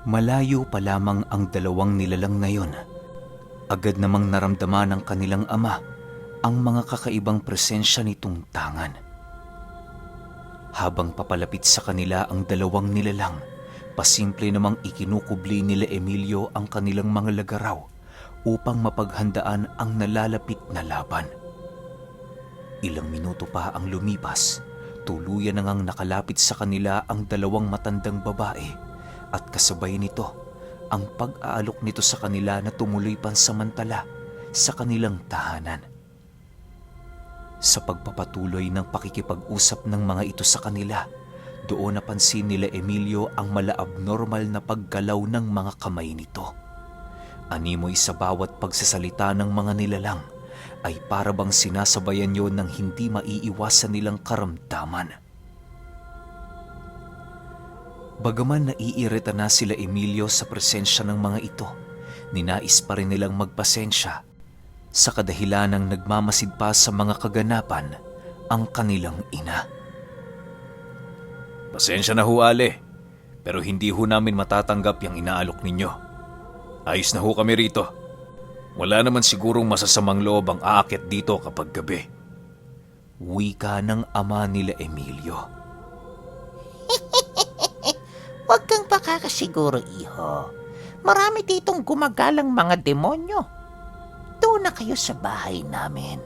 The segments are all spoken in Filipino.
Malayo pa lamang ang dalawang nilalang na yon. Agad namang naramdaman ng kanilang ama ang mga kakaibang presensya nitong tangan. Habang papalapit sa kanila ang dalawang nilalang, pasimple namang ikinukubli nila Emilio ang kanilang mga lagaraw upang mapaghandaan ang nalalapit na laban. Ilang minuto pa ang lumipas, tuluyan na ngang nakalapit sa kanila ang dalawang matandang babae at kasabay nito ang pag-aalok nito sa kanila na tumuloy pansamantala sa kanilang tahanan. Sa pagpapatuloy ng pakikipag-usap ng mga ito sa kanila, doon napansin nila Emilio ang mala-abnormal na paggalaw ng mga kamay nito. Animoy sa bawat pagsasalita ng mga nilalang ay para bang sinasabayan yon ng hindi maiiwasan nilang karamdaman. Bagaman naiirita na sila Emilio sa presensya ng mga ito, ninais pa rin nilang magpasensya sa kadahilanang nagmamasid pa sa mga kaganapan ang kanilang ina. Pasensya na ho, Ale, pero hindi ho namin matatanggap yung inaalok ninyo. Ayos na ho kami rito. Wala naman sigurong masasamang loob ang aakyat dito kapag gabi. Wika ng ama nila Emilio. Huwag kang pakakasiguro, iho. Marami ditong gumagalang mga demonyo. Doon na kayo sa bahay namin.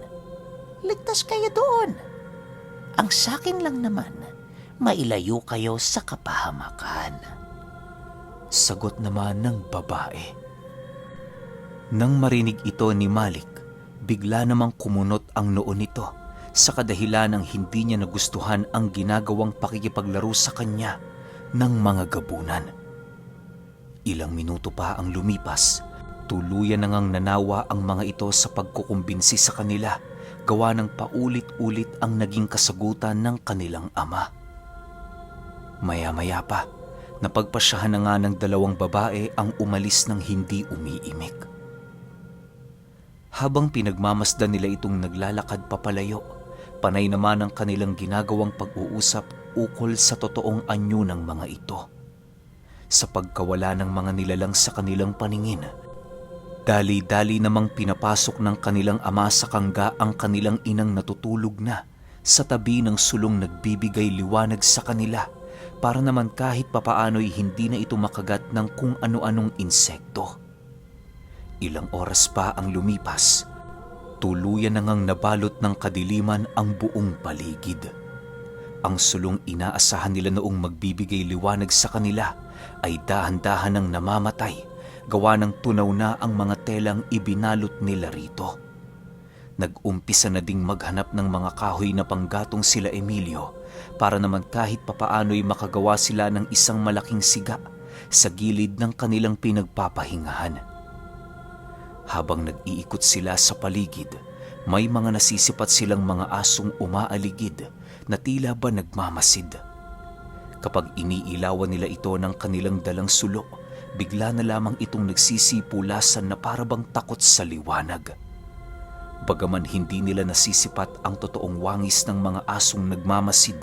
Ligtas kayo doon. Ang sakin lang naman, mailayo kayo sa kapahamakan. Sagot naman ng babae. Nang marinig ito ni Malik, bigla namang kumunot ang noo nito sa kadahilanang hindi niya nagustuhan ang ginagawang pakikipaglaro sa kanya ng mga gabunan. Ilang minuto pa ang lumipas, tuluyan na ngang nanawa ang mga ito sa pagkukumbinsi sa kanila, gawa ng paulit-ulit ang naging kasagutan ng kanilang ama. Maya-maya pa, napagpasyahan na nga ng dalawang babae ang umalis ng hindi umiimik. Habang pinagmamasdan nila itong naglalakad papalayo, panay naman ang kanilang ginagawang pag-uusap ukol sa totoong anyo ng mga ito. Sa pagkawala ng mga nilalang sa kanilang paningin, dali-dali namang pinapasok ng kanilang ama sa kangga ang kanilang inang natutulog na sa tabi ng sulong nagbibigay liwanag sa kanila para naman kahit papaano'y hindi na ito makagat ng kung ano-anong insekto. Ilang oras pa ang lumipas, tuluyan na ngang nabalot ng kadiliman ang buong paligid. Ang sulong inaasahan nila noong magbibigay liwanag sa kanila ay dahan-dahan nang namamatay, gawa ng tunaw na ang mga telang ibinalot nila rito. Nag-umpisa na ding maghanap ng mga kahoy na panggatong sila Emilio para naman kahit papaano'y makagawa sila ng isang malaking siga sa gilid ng kanilang pinagpapahingahan. Habang nag-iikot sila sa paligid, may mga nasisipat silang mga asong umaaligid na tila ba nagmamasid. Kapag iniilawan nila ito ng kanilang dalang sulo, bigla na lamang itong nagsisipulasan na parabang takot sa liwanag. Bagaman hindi nila nasisipat ang totoong wangis ng mga asong nagmamasid,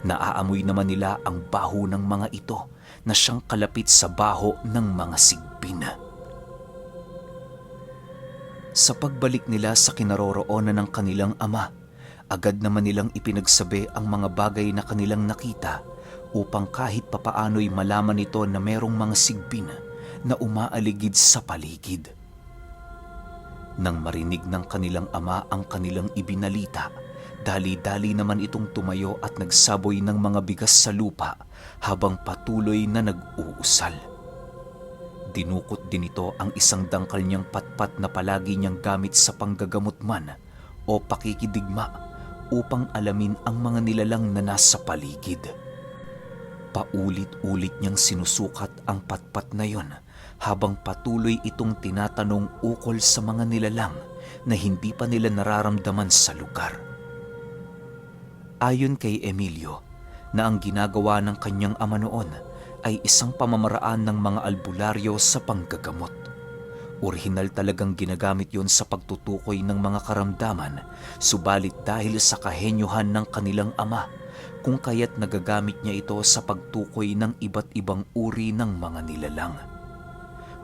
naaamoy naman nila ang baho ng mga ito na siyang kalapit sa baho ng mga sigbin. Sa pagbalik nila sa kinaroroonan ng kanilang ama, agad naman nilang ipinagsabi ang mga bagay na kanilang nakita upang kahit papaano'y malaman nito na merong mga sigbin na umaaligid sa paligid. Nang marinig ng kanilang ama ang kanilang ibinalita, dali-dali naman itong tumayo at nagsaboy ng mga bigas sa lupa habang patuloy na nag-uusal. Dinukot din ito ang isang dangkal niyang patpat na palagi niyang gamit sa panggagamot man o pakikidigma upang alamin ang mga nilalang na nasa paligid. Paulit-ulit niyang sinusukat ang patpat na yon habang patuloy itong tinatanong ukol sa mga nilalang na hindi pa nila nararamdaman sa lugar. Ayon kay Emilio, na ang ginagawa ng kanyang ama noon ay isang pamamaraan ng mga albularyo sa panggagamot. Orihinal talagang ginagamit yon sa pagtutukoy ng mga karamdaman, subalit dahil sa kahenyohan ng kanilang ama kung kaya't nagagamit niya ito sa pagtukoy ng iba't ibang uri ng mga nilalang.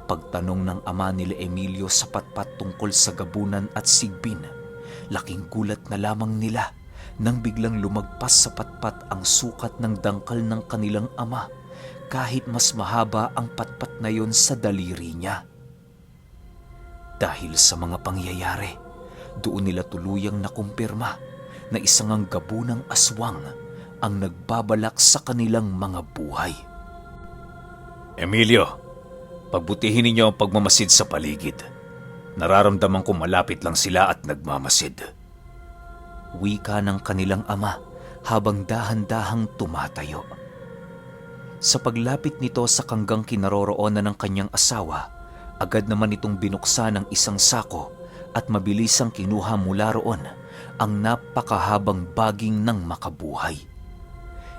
Pagtanong ng ama nila Emilio sa patpat tungkol sa gabunan at sigbin, laking gulat na lamang nila nang biglang lumagpas sa patpat ang sukat ng dangkal ng kanilang ama kahit mas mahaba ang patpat na yon sa daliri niya. Dahil sa mga pangyayari, doon nila tuluyang nakumpirma na isang ang gabunang aswang ang nagbabalak sa kanilang mga buhay. Emilio, pagbutihin ninyo ang pagmamasid sa paligid. Nararamdaman ko malapit lang sila at nagmamasid. Wika ng kanilang ama habang dahan-dahang tumatayo. Sa paglapit nito sa kanggang kinaroroonan ng kanyang asawa, agad naman itong binuksan ng isang sako at mabilisang kinuha mula roon ang napakahabang baging ng makabuhay.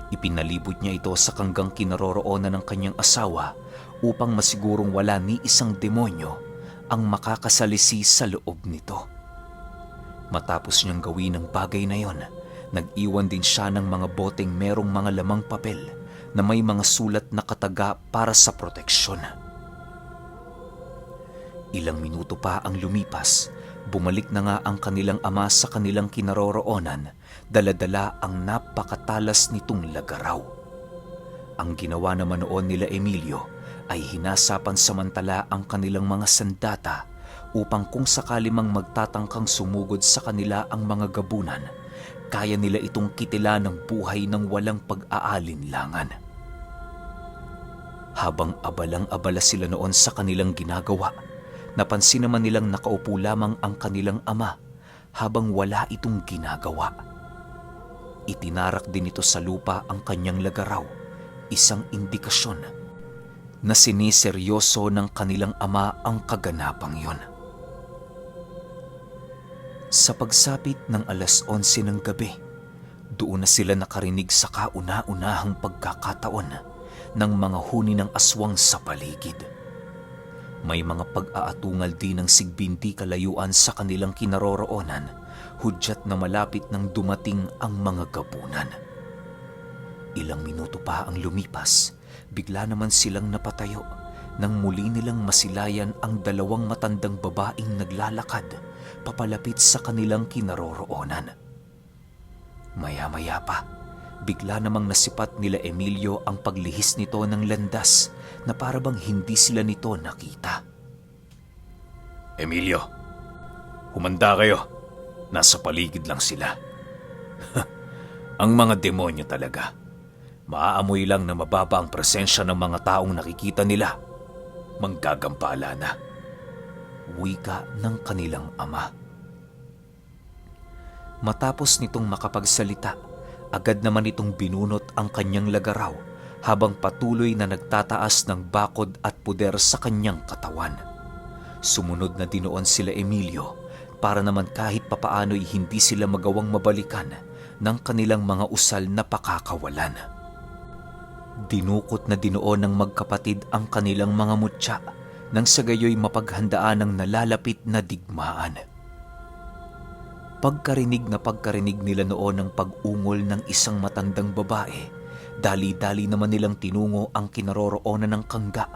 Ipinalibot niya ito sa kanggang kinaroroonan ng kanyang asawa upang masigurong wala ni isang demonyo ang makakasalisi sa loob nito. Matapos niyang gawin ang bagay na yon, nag-iwan din siya ng mga boteng merong mga lamang papel na may mga sulat na kataga para sa proteksyon. Ilang minuto pa ang lumipas, bumalik na nga ang kanilang ama sa kanilang kinaroroonan, dala-dala ang napakatalas nitong lagaraw. Ang ginawa naman noon nila Emilio ay hinasapan samantala ang kanilang mga sandata upang kung sakali mang magtatangkang sumugod sa kanila ang mga gabunan, kaya nila itong kitila ng buhay ng walang pag-aalinlangan. Habang abalang-abala sila noon sa kanilang ginagawa, napansin naman nilang nakaupo lamang ang kanilang ama habang wala itong ginagawa. Itinarak din ito sa lupa ang kanyang lagaraw, isang indikasyon na siniseryoso ng kanilang ama ang kaganapang yon. Sa pagsapit ng 11:11 ng gabi, doon na sila nakarinig sa kauna-unahang pagkakataon ng mga huni ng aswang sa paligid. May mga pag-aatungal din ng sigbindi kalayuan sa kanilang kinaroroonan, hudyat na malapit nang dumating ang mga gabunan. Ilang minuto pa ang lumipas, bigla naman silang napatayo nang muli nilang masilayan ang dalawang matandang babaeng naglalakad papalapit sa kanilang kinaroroonan. Maya-maya pa, bigla namang nasipat nila Emilio ang paglihis nito ng landas na parabang hindi sila nito nakita. Emilio, humanda kayo. Nasa paligid lang sila. Ang mga demonyo talaga. Maaamoy lang na mababa ang presensya ng mga taong nakikita nila. Manggagampala na. Wika ng kanilang ama. Matapos nitong makapagsalita, agad naman itong binunot ang kanyang lagaraw habang patuloy na nagtataas ng bakod at puder sa kanyang katawan. Sumunod na dinoon sila Emilio para naman kahit papaano'y hindi sila magawang mabalikan ng kanilang mga usal na pakakawalan. Dinukot na dinoon ng magkapatid ang kanilang mga mutya nang sa gayoy mapaghandaan ng nalalapit na digmaan. Pagkarinig nila noon ng pag-ungol ng isang matandang babae, dali-dali naman nilang tinungo ang kinaroroonan ng kangga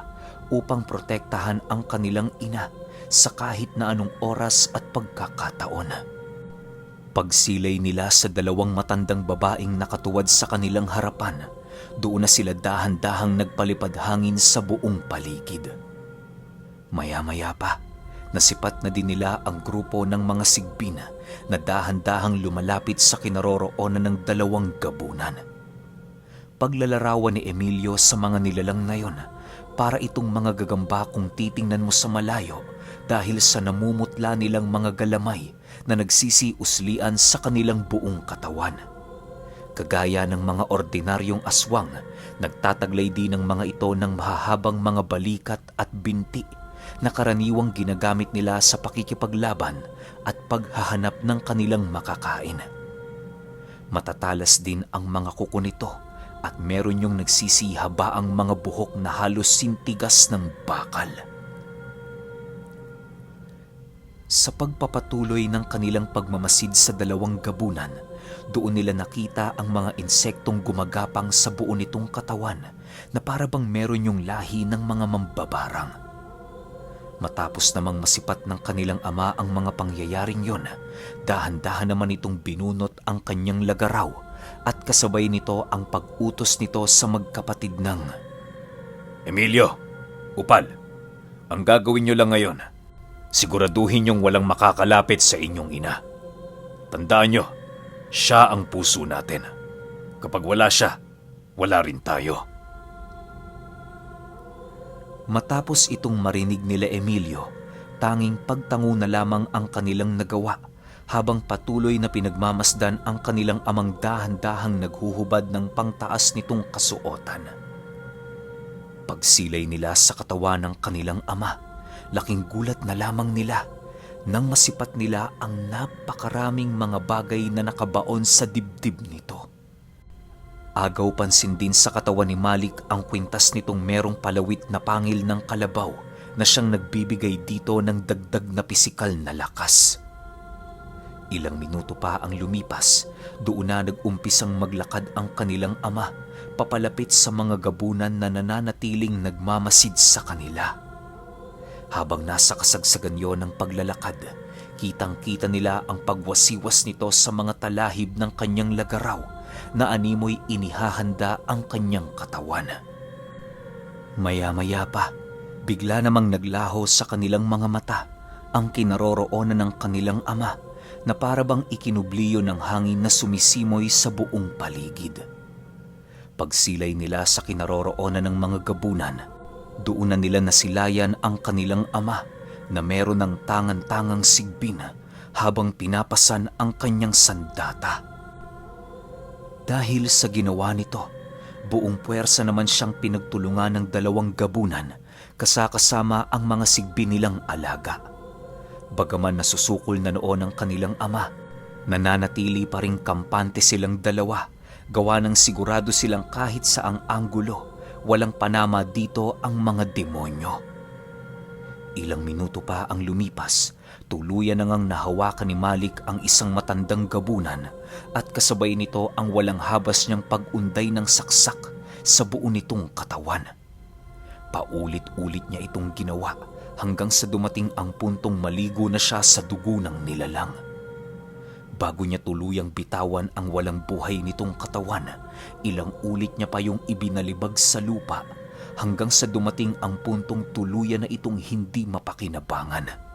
upang protektahan ang kanilang ina sa kahit na anong oras at pagkakataon. Pagsilay nila sa dalawang matandang babaeng nakatuwad sa kanilang harapan, doon na sila dahan-dahang nagpalipad hangin sa buong paligid. Maya-maya pa, nasipat na din nila ang grupo ng mga sigbin na dahan-dahang lumalapit sa kinaroroonan ng dalawang gabunan. Paglalarawan ni Emilio sa mga nilalang na yon, para itong mga gagamba kung titingnan mo sa malayo dahil sa namumutla nilang mga galamay na nagsisiuslian sa kanilang buong katawan. Kagaya ng mga ordinaryong aswang, nagtataglay din ng mga ito ng mahahabang mga balikat at binti na karaniwang ginagamit nila sa pakikipaglaban at paghahanap ng kanilang makakain. Matatalas din ang mga kuko nito at meron yung nagsisihabaang mga buhok na halos sintigas ng bakal. Sa pagpapatuloy ng kanilang pagmamasid sa dalawang gabunan, doon nila nakita ang mga insektong gumagapang sa buo nitong katawan na para bang meron yung lahi ng mga mambabarang. Matapos namang masipat ng kanilang ama ang mga pangyayaring yon, dahan-dahan naman itong binunot ang kanyang lagaraw at kasabay nito ang pag-utos nito sa magkapatid ng, Emilio, Upal, ang gagawin nyo lang ngayon, siguraduhin yung walang makakalapit sa inyong ina. Tandaan nyo, siya ang puso natin. Kapag wala siya, wala rin tayo. Matapos itong marinig nila Emilio, tanging pagtango na lamang ang kanilang nagawa habang patuloy na pinagmamasdan ang kanilang amang dahan-dahang naghuhubad ng pangtaas nitong kasuotan. Pagsilay nila sa katawan ng kanilang ama, laking gulat na lamang nila nang masipat nila ang napakaraming mga bagay na nakabaon sa dibdib nito. Agaw pansin din sa katawan ni Malik ang kwintas nitong merong palawit na pangil ng kalabaw na siyang nagbibigay dito ng dagdag na pisikal na lakas. Ilang minuto pa ang lumipas, doon na nag-umpisang maglakad ang kanilang ama papalapit sa mga gabunan na nananatiling nagmamasid sa kanila. Habang nasa kasagsagan yon ng paglalakad, kitang-kita nila ang pagwasiwas nito sa mga talahib ng kanyang lagaraw na animoy inihahanda ang kanyang katawan. Maya-maya pa, bigla namang naglaho sa kanilang mga mata ang kinaroroonan ng kanilang ama na parabang ikinubliyo ng hangin na sumisimoy sa buong paligid. Pagsilay nila sa kinaroroonan ng mga gabunan, doon na nila nasilayan ang kanilang ama na meron ng tangan-tangang sigbin habang pinapasan ang kanyang sandata. Dahil sa ginawa nito, buong puwersa naman siyang pinagtulungan ng dalawang gabunan kasakasama ang mga sigbi nilang alaga. Bagaman nasusukol na noon ang kanilang ama, nananatili pa ring kampante silang dalawa, gawa ng sigurado silang kahit saang anggulo, walang panama dito ang mga demonyo. Ilang minuto pa ang lumipas, tuluyan na ngang nahawakan ni Malik ang isang matandang gabunan at kasabay nito ang walang habas niyang pag-unday ng saksak sa buo nitong katawan. Paulit-ulit niya itong ginawa hanggang sa dumating ang puntong maligo na siya sa dugo ng nilalang. Bago niya tuluyang bitawan ang walang buhay nitong katawan, ilang ulit niya pa yung ibinalibag sa lupa hanggang sa dumating ang puntong tuluyan na itong hindi mapakinabangan.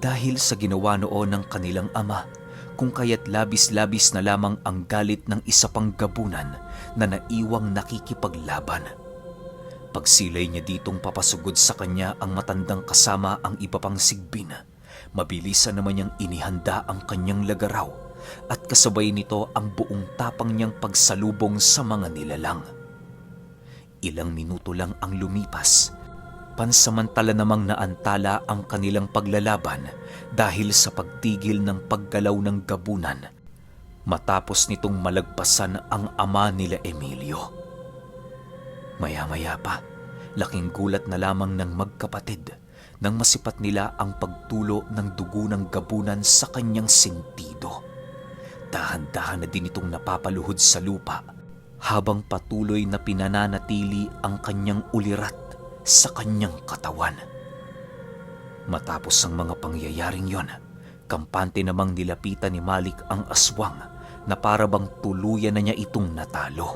Dahil sa ginawa noon ng kanilang ama, kung kaya't labis-labis na lamang ang galit ng isa pang gabunan na naiwang nakikipaglaban. Pagsilay niya ditong papasugod sa kanya ang matandang kasama ang iba pang sigbin, mabilisan naman niyang inihanda ang kanyang lagaraw at kasabay nito ang buong tapang niyang pagsalubong sa mga nilalang. Ilang minuto lang ang lumipas, pansamantala namang naantala ang kanilang paglalaban dahil sa pagtigil ng paggalaw ng gabunan matapos nitong malagpasan ang ama nila Emilio. Maya-maya pa, laking gulat na lamang ng magkapatid nang masipat nila ang pagtulo ng dugo ng gabunan sa kanyang sentido. Dahan-dahan na din itong napapaluhod sa lupa habang patuloy na pinananatili ang kanyang ulirat sa kanyang katawan. Matapos ang mga pangyayaring yon, kampante namang nilapitan ni Malik ang aswang na parabang tuluyan na niya itong natalo.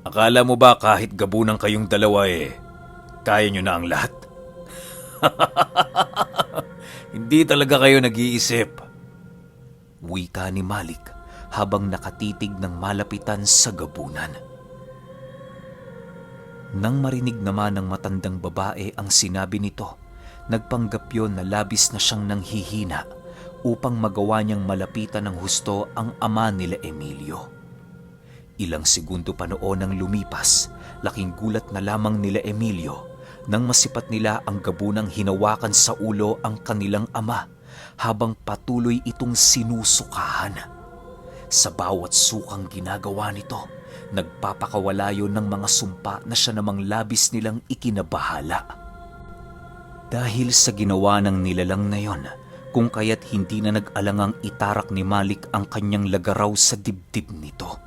Akala mo ba kahit gabunan kayong dalawa kaya nyo na ang lahat? Hindi talaga kayo nag-iisip. Wika ni Malik habang nakatitig ng malapitan sa gabunan. Nang marinig naman ng matandang babae ang sinabi nito, nagpanggap yun na labis na siyang nanghihina upang magawa niyang malapitan ng husto ang ama nila Emilio. Ilang segundo pa noon ang lumipas, laking gulat na lamang nila Emilio nang masipat nila ang gabunang hinawakan sa ulo ang kanilang ama habang patuloy itong sinusukahan. Sa bawat sukang ginagawa nito, nagpapakawala yon ng mga sumpa na siya namang labis nilang ikinabahala. Dahil sa ginawa ng nilalang na yon, kung kaya't hindi na nag-alangang itarak ni Malik ang kanyang lagaraw sa dibdib nito.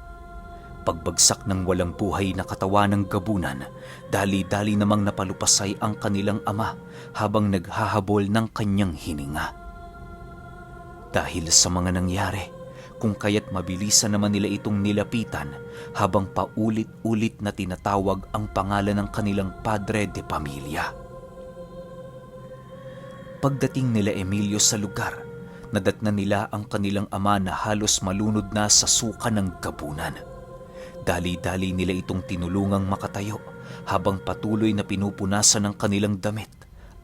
Pagbagsak ng walang buhay na katawan ng gabunan, dali-dali namang napalupasay ang kanilang ama habang naghahabol ng kanyang hininga. Dahil sa mga nangyari, kung kaya't mabilisan naman nila itong nilapitan habang paulit-ulit na tinatawag ang pangalan ng kanilang padre de pamilya. Pagdating nila Emilio sa lugar, nadatnan nila ang kanilang ama na halos malunod na sa suka ng gabunan. Dali-dali nila itong tinulungang makatayo habang patuloy na pinupunasan ng kanilang damit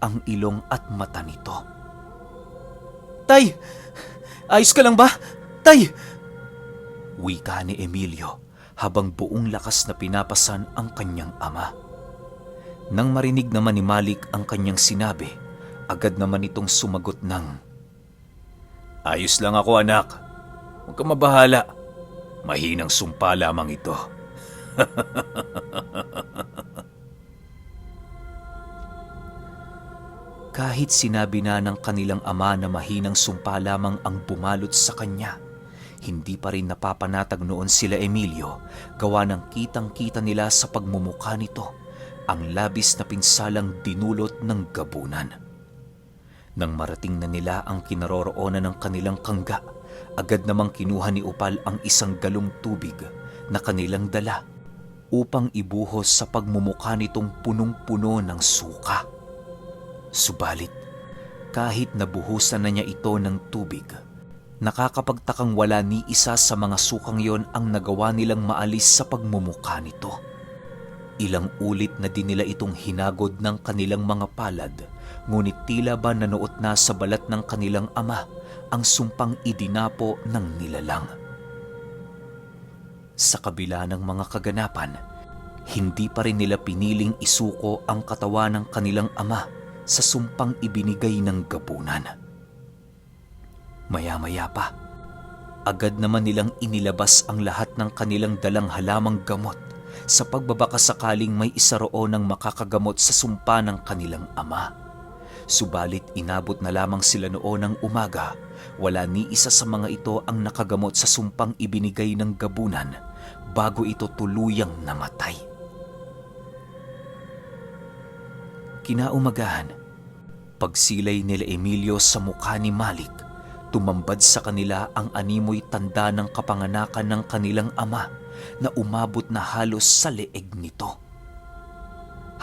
ang ilong at mata nito. "Tay! Ayos ka lang ba? Tay!" wika ni Emilio habang buong lakas na pinapasan ang kanyang ama. Nang marinig naman ni Malik ang kanyang sinabi, agad naman itong sumagot ng, Ayos lang ako, anak. Huwag ka mabahala. Mahinang sumpa lamang ito. Kahit sinabi na ng kanilang ama na mahinang sumpa lamang ang bumalot sa kanya, hindi pa rin napapanatag noon sila Emilio gawa ng kitang-kita nila sa pagmumukha nito ang labis na pinsalang dinulot ng gabunan. Nang marating na nila ang kinaroroonan ng kanilang kangga, agad namang kinuha ni Upal ang isang galong tubig na kanilang dala upang ibuhos sa pagmumukha nitong punong-puno ng suka. Subalit, kahit nabuhusan na niya ito ng tubig, nakakapagtakang wala ni isa sa mga sukang yon ang nagawa nilang maalis sa pagmumukha nito. Ilang ulit na din nila itong hinagod ng kanilang mga palad, ngunit tila ba nanuot na sa balat ng kanilang ama ang sumpang idinapo ng nilalang. Sa kabila ng mga kaganapan, hindi pa rin nila piniling isuko ang katawan ng kanilang ama sa sumpang ibinigay ng gabunan. Maya-maya pa, agad naman nilang inilabas ang lahat ng kanilang dalang halamang gamot sa pagbabaka sakaling may isa roon ang makakagamot sa sumpa ng kanilang ama. Subalit inabot na lamang sila noon ng umaga, wala ni isa sa mga ito ang nakagamot sa sumpang ibinigay ng gabunan bago ito tuluyang namatay. Kinaumagahan, pagsilay nila Emilio sa mukha ni Malik, tumambad sa kanila ang animoy tanda ng kapanganakan ng kanilang ama na umabot na halos sa leeg nito.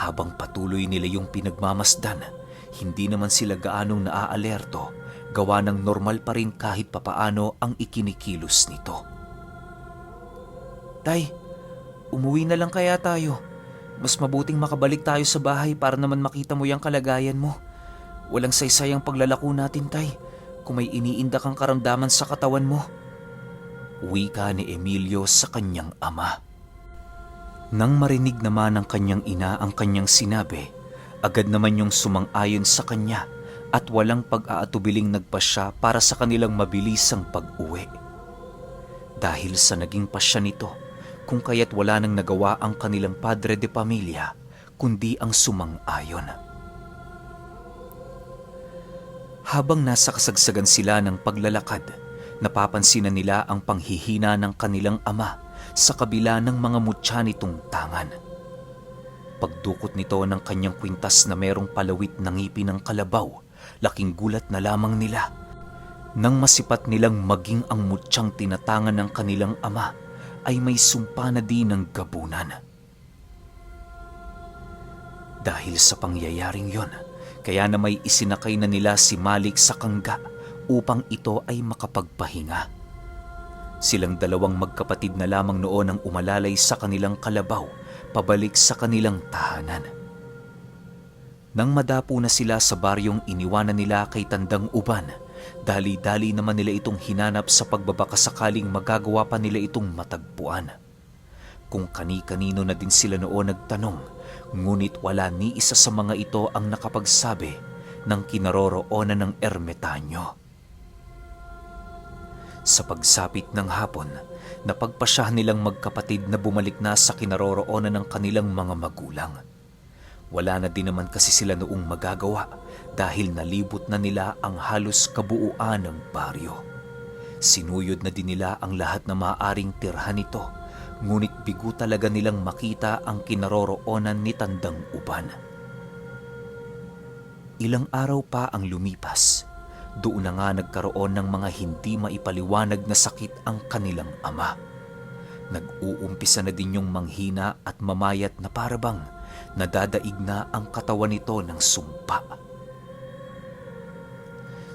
Habang patuloy nila yung pinagmamasdan, hindi naman sila gaanong naaalerto, gawa ng normal pa rin kahit papaano ang ikinikilos nito. "Tay, umuwi na lang kaya tayo? Mas mabuting makabalik tayo sa bahay para naman makita mo yung kalagayan mo. Walang saysayang paglalako natin, Tay, kung may iniinda kang karamdaman sa katawan mo." Wika ni Emilio sa kanyang ama. Nang marinig naman ng kanyang ina ang kanyang sinabi, agad naman yung sumang-ayon sa kanya at walang pag-aatubiling nagpasya para sa kanilang mabilisang pag-uwi. Dahil sa naging pasya nito, kung kaya't wala nang nagawa ang kanilang padre de pamilya, kundi ang sumang-ayon. Habang nasa kasagsagan sila ng paglalakad, napapansinan nila ang panghihina ng kanilang ama sa kabila ng mga mutya nitong tangan. Pagdukot nito ng kanyang kwintas na merong palawit na ngipin ng kalabaw, laking gulat na lamang nila nang masipat nilang maging ang mutsyang tinatangan ng kanilang ama ay may sumpa na din ng gabunan. Dahil sa pangyayaring yon, kaya na may isinakay na nila si Malik sa kangga upang ito ay makapagpahinga. Silang dalawang magkapatid na lamang noon ang umalalay sa kanilang kalabaw pabalik sa kanilang tahanan. Nang madapo na sila sa baryong iniwanan nila kay Tandang Uban, dali-dali naman nila itong hinanap sa pagbabaka sakaling magagawa pa nila itong matagpuan. Kung kani-kanino na din sila noon nagtanong, ngunit wala ni isa sa mga ito ang nakapagsabi ng kinaroroonan ng ermitanyo. Sa pagsapit ng hapon, napagpasya nilang magkapatid na bumalik na sa kinaroroonan ng kanilang mga magulang. Wala na din naman kasi sila noong magagawa dahil nalibot na nila ang halos kabuuan ng baryo. Sinuyod na din nila ang lahat na maaaring tirhan nito, ngunit bigo talaga nilang makita ang kinaroroonan ni Tandang Uban. Ilang araw pa ang lumipas. Doon na nga nagkaroon ng mga hindi maipaliwanag na sakit ang kanilang ama. Nag-uumpisa na din yung manghina at mamayat na parabang nadadaig na ang katawan nito ng sumpa.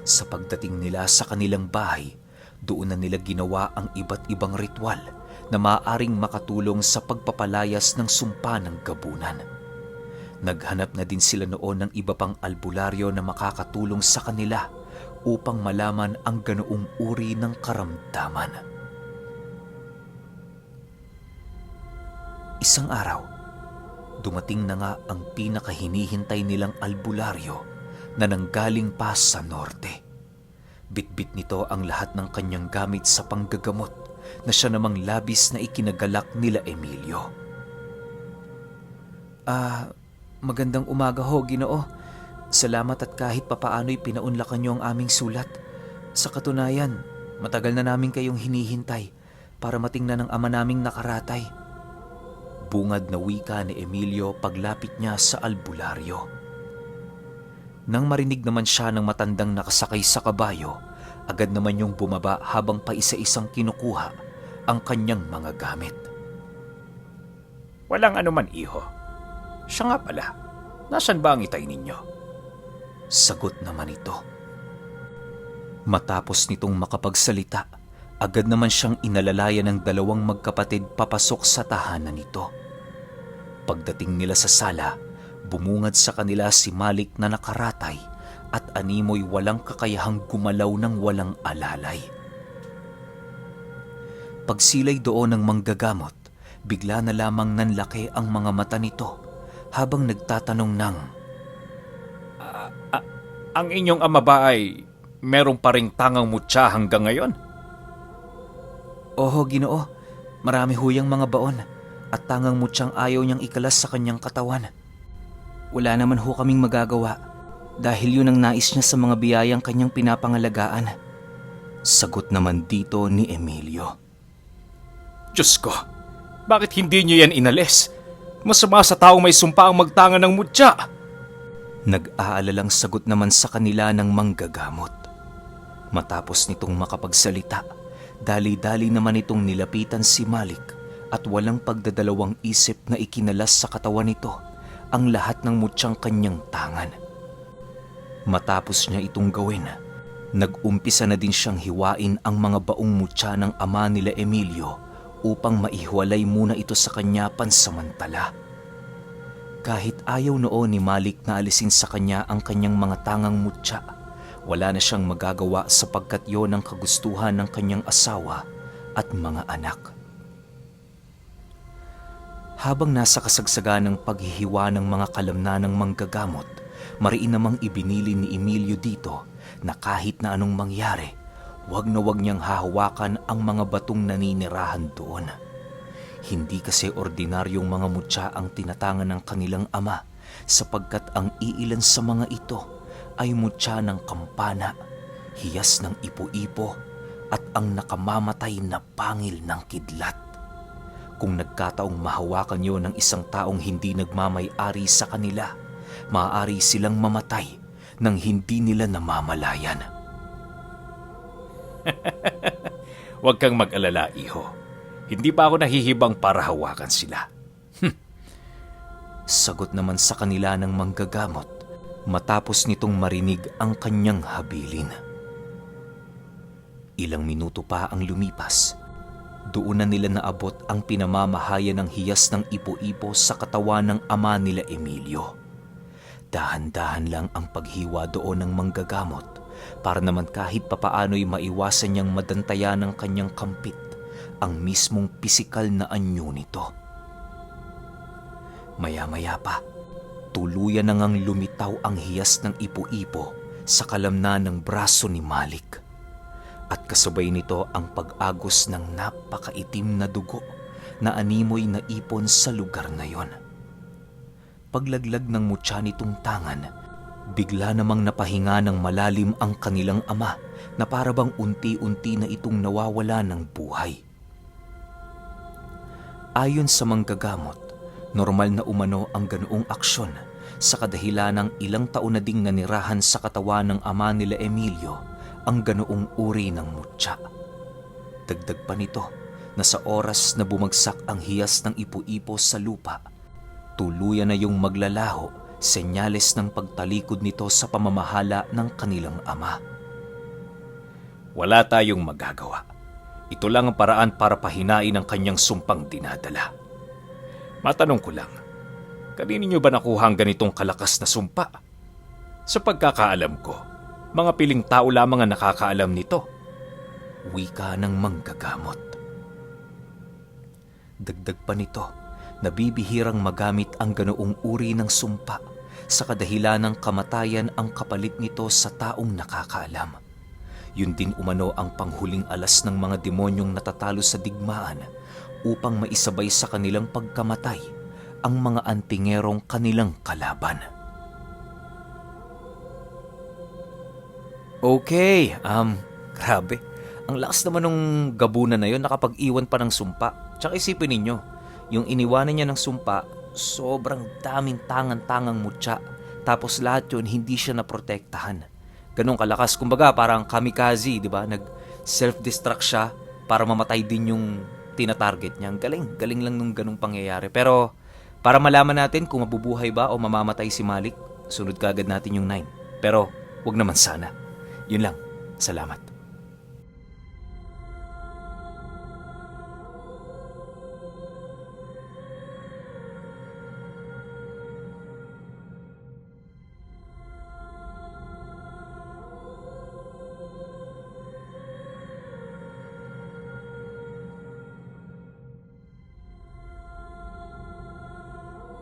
Sa pagdating nila sa kanilang bahay, doon na nila ginawa ang iba't ibang ritual na maaaring makatulong sa pagpapalayas ng sumpa ng gabunan. Naghanap na din sila noon ng iba pang albularyo na makakatulong sa kanila upang malaman ang ganoong uri ng karamdaman. Isang araw, dumating na nga ang pinakahinihintay nilang albularyo na nanggaling pa sa norte. Bitbit nito ang lahat ng kanyang gamit sa panggagamot na siya namang labis na ikinagalak nila Emilio. Magandang umaga ho, Ginoo. Salamat at kahit papaano'y pinaunlakan niyo ang aming sulat. Sa katunayan, matagal na namin kayong hinihintay para matingnan ng ama naming nakaratay. Bungad na wika ni Emilio paglapit niya sa albularyo. Nang marinig naman siya ng matandang nakasakay sa kabayo, agad naman yung bumaba habang paisa-isang kinukuha ang kanyang mga gamit. Walang anuman, iho. Siya nga pala, nasan ba ang itay ninyo? Sagot naman ito. Matapos nitong makapagsalita, agad naman siyang inalalayan ng dalawang magkapatid papasok sa tahanan nito. Pagdating nila sa sala, bumungad sa kanila si Malik na nakaratay at animoy walang kakayahang gumalaw ng walang alalay. Pagsilay doon ng manggagamot, bigla na lamang nanlaki ang mga mata nito habang nagtatanong ng, Ang inyong ama ba ay merong pa ring tangang mutya hanggang ngayon? Oho, Ginoo, marami huyang mga baon at tangang mutyang ayaw niyang ikalas sa kanyang katawan. Wala naman ho kaming magagawa dahil yun ang nais niya sa mga biyayang kanyang pinapangalagaan. Sagot naman dito ni Emilio. Diyos ko, bakit hindi niyo yan inalis? Masama sa taong may sumpa ang magtanga ng mutya. Nag-aalalang sagot naman sa kanila ng manggagamot. Matapos nitong makapagsalita, dali-dali naman itong nilapitan si Malik at walang pagdadalawang isip na ikinalas sa katawan nito ang lahat ng mutyang kanyang tangan. Matapos niya itong gawin, nag-umpisa na din siyang hiwain ang mga baong mutya ng ama nila Emilio upang maihiwalay muna ito sa kanya pansamantala. Kahit ayaw noon ni Malik na alisin sa kanya ang kanyang mga tangang mutya, wala na siyang magagawa sapagkat yon ang kagustuhan ng kanyang asawa at mga anak. Habang nasa kasagsagan ng paghihiwa ng mga kalamnan ng manggagamot, mariin namang ibinili ni Emilio dito na kahit na anong mangyari, wag na wag niyang hahawakan ang mga batong naninirahan doon. Hindi kasi ordinaryong mga mutya ang tinatangan ng kanilang ama sapagkat ang iilan sa mga ito ay mutya ng kampana, hiyas ng ipo-ipo at ang nakamamatay na pangil ng kidlat. Kung nagkataong mahawakan niyo ng isang taong hindi nagmamay-ari sa kanila, maaari silang mamatay nang hindi nila namamalayan. Huwag kang mag-alala, iho. Hindi pa ako nahihibang para hawakan sila. Sagot naman sa kanila ng manggagamot matapos nitong marinig ang kanyang habilin. Ilang minuto pa ang lumipas. Doon na nila naabot ang pinamamahayan ng hiyas ng ipo-ipo sa katawan ng ama nila Emilio. Dahan-dahan lang ang paghiwa doon ng manggagamot para naman kahit papaano'y maiwasan niyang madantayan ng kanyang kampit ang mismong pisikal na anyo nito. Maya-maya pa, tuluyan na ngang lumitaw ang hiyas ng ipo-ipo sa kalamnan ng braso ni Malik. At kasabay nito ang pag-agos ng napakaitim na dugo na animoy na ipon sa lugar na yon. Paglaglag ng mutya nitong tangan, bigla namang napahinga ng malalim ang kanilang ama na parabang unti-unti na itong nawawala ng buhay. Ayon sa manggagamot, normal na umano ang ganoong aksyon sa kadahilan ng ilang taon na ding nanirahan sa katawan ng ama nila Emilio ang ganoong uri ng mutya. Dagdag pa nito na sa oras na bumagsak ang hiyas ng ipo-ipo sa lupa, tuluyan na yung maglalaho, senyales ng pagtalikod nito sa pamamahala ng kanilang ama. Wala tayong magagawa. Ito lang ang paraan para pahinain ang kanyang sumpang dinadala. Matanong ko lang, kanino niyo ba nakuha ang ganitong kalakas na sumpa? Sa pagkakaalam ko, mga piling tao lamang ang nakakaalam nito. Wika ng manggagamot. Dagdag pa nito, nabibihirang magamit ang ganoong uri ng sumpa sa kadahilan ng kamatayan ang kapalit nito sa taong nakakaalam. Yun din umano ang panghuling alas ng mga demonyong natatalo sa digmaan upang maisabay sa kanilang pagkamatay ang mga antingerong kanilang kalaban. Okay, grabe. Ang lakas naman ng gabunan na yun, nakapag-iwan pa ng sumpa. Tsaka isipin ninyo, yung iniwanan niya ng sumpa, sobrang daming tangan-tangang mutya. Tapos lahat yun, hindi siya naprotektahan. Ganun kalakas. Kumbaga, parang kamikaze, di ba? Nag-self-destruct siya para mamatay din yung tina-target niya. Ang galing lang nung ganung pangyayari. Pero, para malaman natin kung mabubuhay ba o mamamatay si Malik, sunod kaagad natin yung 9. Pero, wag naman sana. Yun lang. Salamat.